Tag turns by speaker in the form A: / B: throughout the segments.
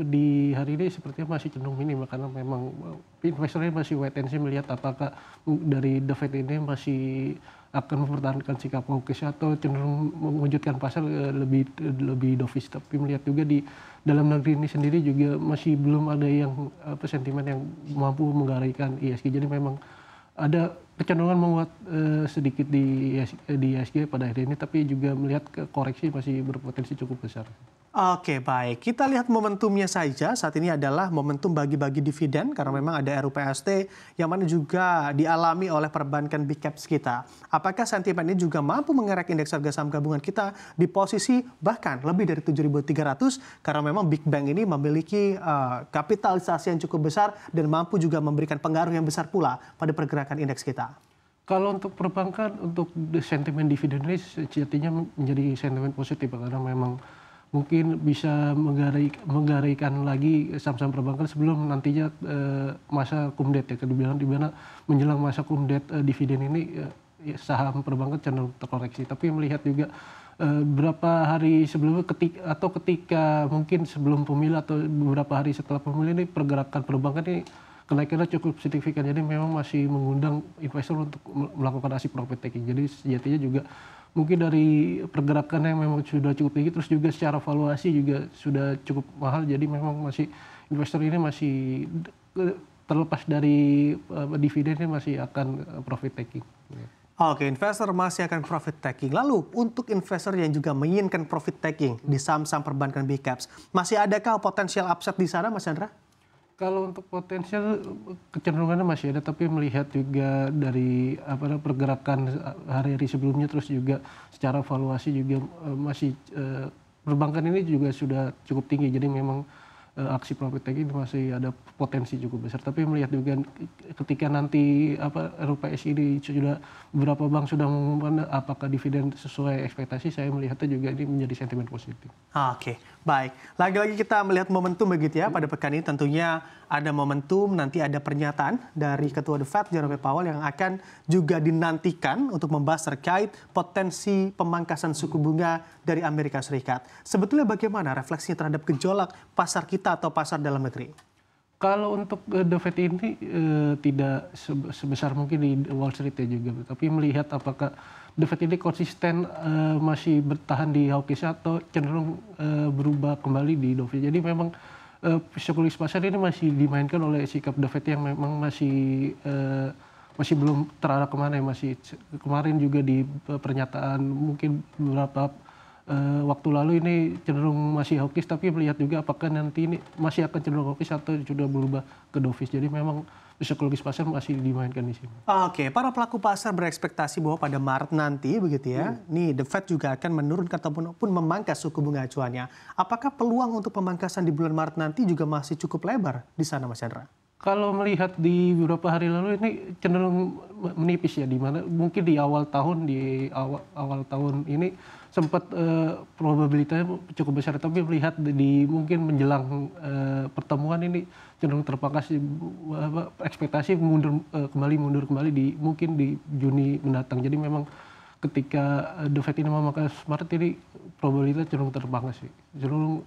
A: di hari ini sepertinya masih cenderung minim karena memang investornya masih wait and see melihat apakah dari The Fed ini masih akan mempertahankan sikap hawkish atau cenderung mewujudkan pasar lebih dovish. Tapi melihat juga di dalam negeri ini sendiri juga masih belum ada yang sentimen yang mampu menggaraikan ISG. Jadi memang ada kecenderungan menguat sedikit di ISG pada hari ini, tapi juga melihat koreksi masih berpotensi cukup besar.
B: Oke, baik. Kita lihat momentumnya saja. Saat ini adalah momentum bagi-bagi dividen karena memang ada RUPST yang mana juga dialami oleh perbankan big caps kita. Apakah sentimen ini juga mampu mengerek indeks harga saham gabungan kita di posisi bahkan lebih dari 7.300 karena memang big bank ini memiliki kapitalisasi yang cukup besar dan mampu juga memberikan pengaruh yang besar pula pada pergerakan indeks kita.
A: Kalau untuk perbankan, untuk sentimen dividen ini sejatinya menjadi sentimen positif karena memang mungkin bisa menggaraikan lagi saham-saham perbankan sebelum nantinya masa kumdet ya, di mana menjelang masa kumdet dividen ini saham perbankan cenderung terkoreksi. Tapi melihat juga beberapa hari sebelumnya ketika mungkin sebelum pemilu atau beberapa hari setelah pemilu ini pergerakan perbankan ini kenaikannya cukup signifikan. Jadi memang masih mengundang investor untuk melakukan aksi profit taking. Jadi sejatinya juga mungkin dari pergerakan yang memang sudah cukup tinggi, terus juga secara valuasi juga sudah cukup mahal. Jadi memang masih investor ini masih terlepas dari dividen ini masih akan profit taking.
B: Oke, investor masih akan profit taking. Lalu untuk investor yang juga menginginkan profit taking di saham-saham perbankan big caps, masih adakah potensial upside di sana, Mas Chandra?
A: Kalau untuk potensial kecenderungannya masih ada, tapi melihat juga dari pergerakan hari-hari sebelumnya, terus juga secara valuasi juga masih perbankan ini juga sudah cukup tinggi. Jadi memang aksi profit taking masih ada potensi cukup besar. Tapi melihat juga ketika nanti RUPS ini sudah beberapa bank sudah mengumumkan apakah dividen sesuai ekspektasi, saya melihatnya juga ini menjadi sentimen positif.
B: Oke, baik. Lagi-lagi kita melihat momentum begitu ya pada pekan ini. Tentunya ada momentum, nanti ada pernyataan dari Ketua The Fed, Jerome Powell, yang akan juga dinantikan untuk membahas terkait potensi pemangkasan suku bunga dari Amerika Serikat. Sebetulnya bagaimana refleksinya terhadap gejolak pasar kita atau pasar dalam negeri?
A: Kalau untuk The Fed ini tidak sebesar mungkin di Wall Street ya juga, tapi melihat apakah The Fed ini konsisten masih bertahan di hawkish atau cenderung berubah kembali di dovish. Jadi memang psikologis pasar ini masih dimainkan oleh sikap The Fed yang memang masih belum terarah kemana ya. Masih kemarin juga di pernyataan mungkin beberapa waktu lalu ini cenderung masih hawkish, tapi melihat juga apakah nanti ini masih akan cenderung hawkish atau sudah berubah ke dovish. Jadi memang psikologis pasar masih dimainkan di sini.
B: Oke, para pelaku pasar berekspektasi bahwa pada Maret nanti begitu ya, nih The Fed juga akan menurunkan ataupun memangkas suku bunga acuannya. Apakah peluang untuk pemangkasan di bulan Maret nanti juga masih cukup lebar di sana, Mas Chandra?
A: Kalau melihat di beberapa hari lalu ini cenderung menipis ya, di mana mungkin di awal tahun ini sempat probabilitasnya cukup besar, tapi melihat mungkin menjelang pertemuan ini cenderung terpangkas, ekspektasi mundur kembali mungkin di Juni mendatang. Jadi memang ketika The Fed ini memangkas Maret ini probabilitas cenderung terpangkas sih, cenderung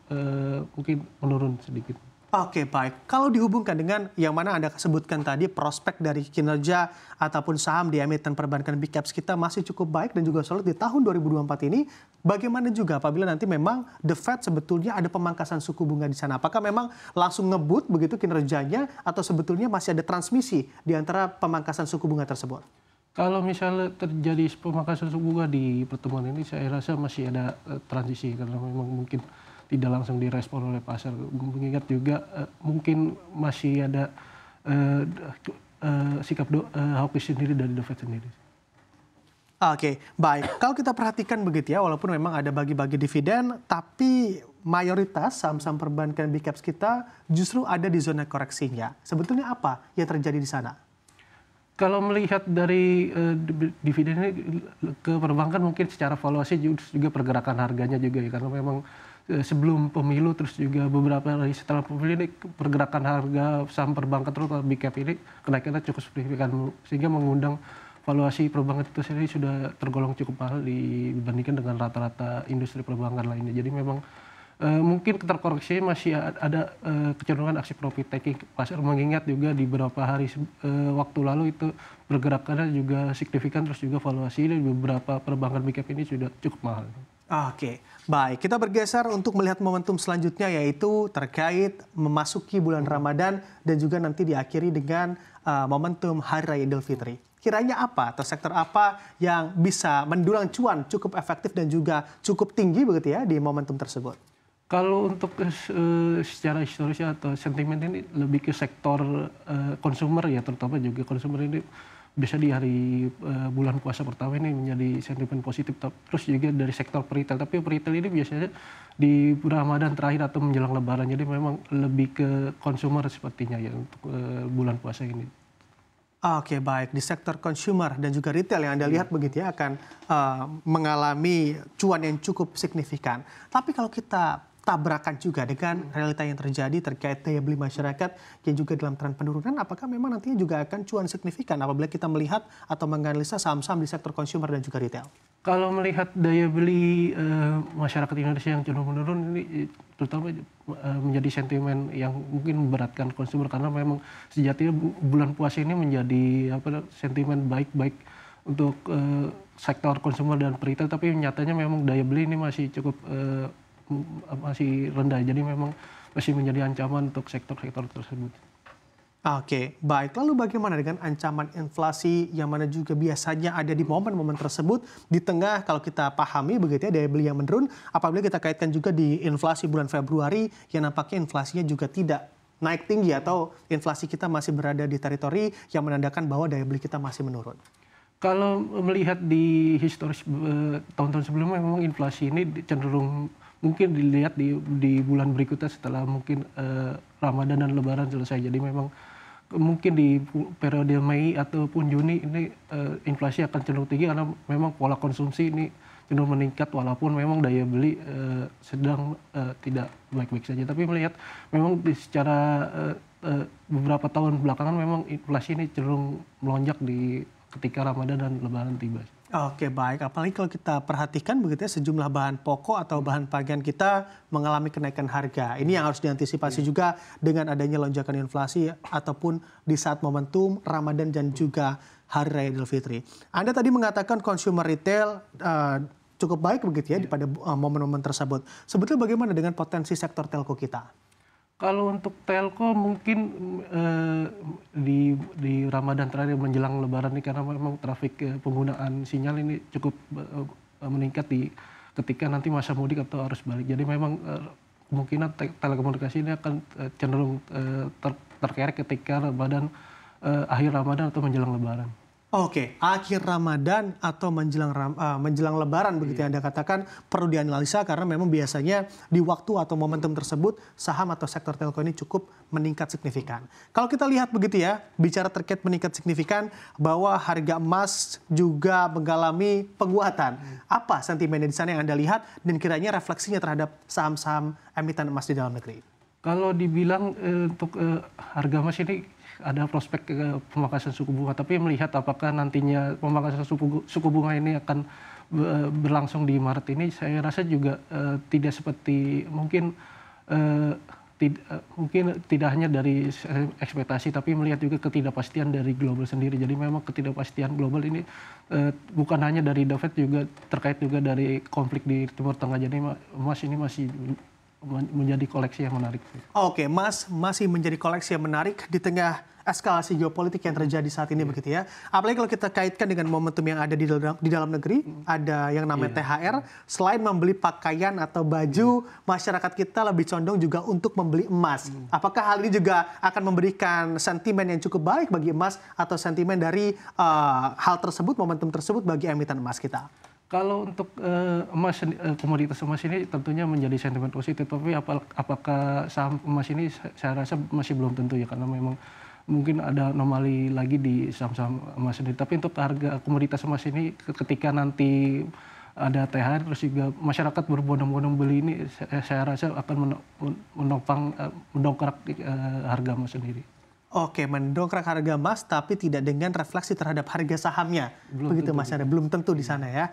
A: mungkin menurun sedikit.
B: Oke, baik. Kalau dihubungkan dengan yang mana Anda sebutkan tadi, prospek dari kinerja ataupun saham di emiten perbankan big caps kita masih cukup baik dan juga solid di tahun 2024 ini, bagaimana juga apabila nanti memang The Fed sebetulnya ada pemangkasan suku bunga di sana? Apakah memang langsung ngebut begitu kinerjanya atau sebetulnya masih ada transmisi di antara pemangkasan suku bunga tersebut?
A: Kalau misalnya terjadi pemangkasan suku bunga di pertemuan ini, saya rasa masih ada transisi karena memang mungkin tidak langsung direspon oleh pasar. Mengingat juga mungkin masih ada sikap hawkish sendiri dari The Fed sendiri.
B: Oke, baik. Kalau kita perhatikan begitu ya, walaupun memang ada bagi-bagi dividen, tapi mayoritas saham-saham perbankan big caps kita justru ada di zona koreksinya. Sebetulnya apa yang terjadi di sana?
A: Kalau melihat dari dividen ini ke perbankan, mungkin secara valuasi juga pergerakan harganya juga ya, karena memang sebelum pemilu terus juga beberapa hari setelah pemilu ini pergerakan harga saham perbankan terutama big cap ini kenaikannya cukup signifikan sehingga mengundang valuasi perbankan itu sendiri sudah tergolong cukup mahal dibandingkan dengan rata-rata industri perbankan lainnya. Jadi memang mungkin terkoreksi masih ada kecenderungan aksi profit taking pasar, mengingat juga di beberapa hari waktu lalu itu pergerakannya juga signifikan, terus juga valuasi di beberapa perbankan big cap ini sudah cukup mahal.
B: Oke, baik. Kita bergeser untuk melihat momentum selanjutnya, yaitu terkait memasuki bulan Ramadan dan juga nanti diakhiri dengan momentum Hari Raya Idul Fitri. Kiranya apa atau sektor apa yang bisa mendulang cuan cukup efektif dan juga cukup tinggi begitu ya di momentum tersebut?
A: Kalau untuk secara historis atau sentimen ini lebih ke sektor konsumer ya, terutama juga konsumer ini bisa di hari bulan puasa pertama ini menjadi sentimen positif. Terus juga dari sektor retail, tapi retail ini biasanya di Ramadan terakhir atau menjelang Lebaran, jadi memang lebih ke konsumer sepertinya ya untuk bulan puasa ini.
B: Oke, baik. Di sektor consumer dan juga retail yang Anda lihat begitu ya akan mengalami cuan yang cukup signifikan. Tapi kalau kita tabrakan juga dengan realita yang terjadi terkait daya beli masyarakat yang juga dalam tren penurunan, apakah memang nantinya juga akan cuan signifikan apabila kita melihat atau menganalisa saham-saham di sektor consumer dan juga retail?
A: Kalau melihat daya beli masyarakat Indonesia yang cenderung menurun, ini terutama menjadi sentimen yang mungkin memberatkan konsumer, karena memang sejatinya bulan puasa ini menjadi sentimen baik-baik untuk sektor konsumer dan retail, tapi nyatanya memang daya beli ini masih cukup masih rendah, jadi memang masih menjadi ancaman untuk sektor-sektor tersebut.
B: Oke, baik. Lalu bagaimana dengan ancaman inflasi yang mana juga biasanya ada di momen-momen tersebut di tengah, kalau kita pahami begitu ya, daya beli yang menurun, apabila kita kaitkan juga di inflasi bulan Februari yang nampaknya inflasinya juga tidak naik tinggi atau inflasi kita masih berada di teritori yang menandakan bahwa daya beli kita masih menurun.
A: Kalau melihat di historis tahun-tahun sebelumnya, memang inflasi ini cenderung mungkin dilihat di bulan berikutnya setelah mungkin Ramadan dan Lebaran selesai. Jadi memang mungkin di periode Mei ataupun Juni ini inflasi akan cenderung tinggi, karena memang pola konsumsi ini cenderung meningkat walaupun memang daya beli sedang tidak baik-baik saja. Tapi melihat memang secara beberapa tahun belakangan memang inflasi ini cenderung melonjak ketika Ramadan dan Lebaran tiba.
B: Oke, baik. Apalagi kalau kita perhatikan begitu ya, sejumlah bahan pokok atau bahan pakaian kita mengalami kenaikan harga. Ini yang harus diantisipasi juga dengan adanya lonjakan inflasi ataupun di saat momentum Ramadan dan juga Hari Raya Idul Fitri. Anda tadi mengatakan consumer retail cukup baik begitu ya pada momen-momen tersebut. Sebetulnya bagaimana dengan potensi sektor telco kita?
A: Kalau untuk telco mungkin di Ramadan terakhir menjelang Lebaran ini, karena memang trafik penggunaan sinyal ini cukup meningkat ketika nanti masa mudik atau arus balik. Jadi memang kemungkinan telekomunikasi ini akan cenderung terkerek ketika Ramadan, akhir Ramadan atau menjelang Lebaran.
B: Oke, akhir Ramadan atau menjelang Lebaran begitu yang Anda katakan perlu dianalisa, karena memang biasanya di waktu atau momentum tersebut saham atau sektor telco ini cukup meningkat signifikan. Kalau kita lihat begitu ya, bicara terkait meningkat signifikan, bahwa harga emas juga mengalami penguatan. Apa sentimennya di sana yang Anda lihat dan kiranya refleksinya terhadap saham-saham emiten emas di dalam negeri?
A: Kalau dibilang untuk harga emas ini ada prospek pemangkasan suku bunga, tapi melihat apakah nantinya pemangkasan suku bunga ini akan berlangsung di Maret ini, saya rasa juga tidak seperti mungkin tidak hanya dari ekspektasi, tapi melihat juga ketidakpastian dari global sendiri. Jadi memang ketidakpastian global ini bukan hanya dari The Fed, juga terkait juga dari konflik di Timur Tengah. Jadi emas ini masih menjadi koleksi yang menarik.
B: Oke, emas masih menjadi koleksi yang menarik di tengah eskalasi geopolitik yang terjadi saat ini begitu ya. Apalagi kalau kita kaitkan dengan momentum yang ada di dalam negeri, ada yang namanya THR. Selain membeli pakaian atau baju, masyarakat kita lebih condong juga untuk membeli emas. Apakah hal ini juga akan memberikan sentimen yang cukup baik bagi emas atau sentimen dari hal tersebut, momentum tersebut bagi emiten emas kita?
A: Kalau untuk emas, komoditas emas ini tentunya menjadi sentimen positif, tapi apakah saham emas ini saya rasa masih belum tentu ya, karena memang mungkin ada anomali lagi di saham-saham emas sendiri. Tapi untuk harga komoditas emas ini ketika nanti ada THR terus juga masyarakat berbondong-bondong beli ini, saya rasa akan mendongkrak harga emas sendiri.
B: Oke, mendongkrak harga emas tapi tidak dengan refleksi terhadap harga sahamnya. Begitu Mas Anda, belum tentu di sana ya.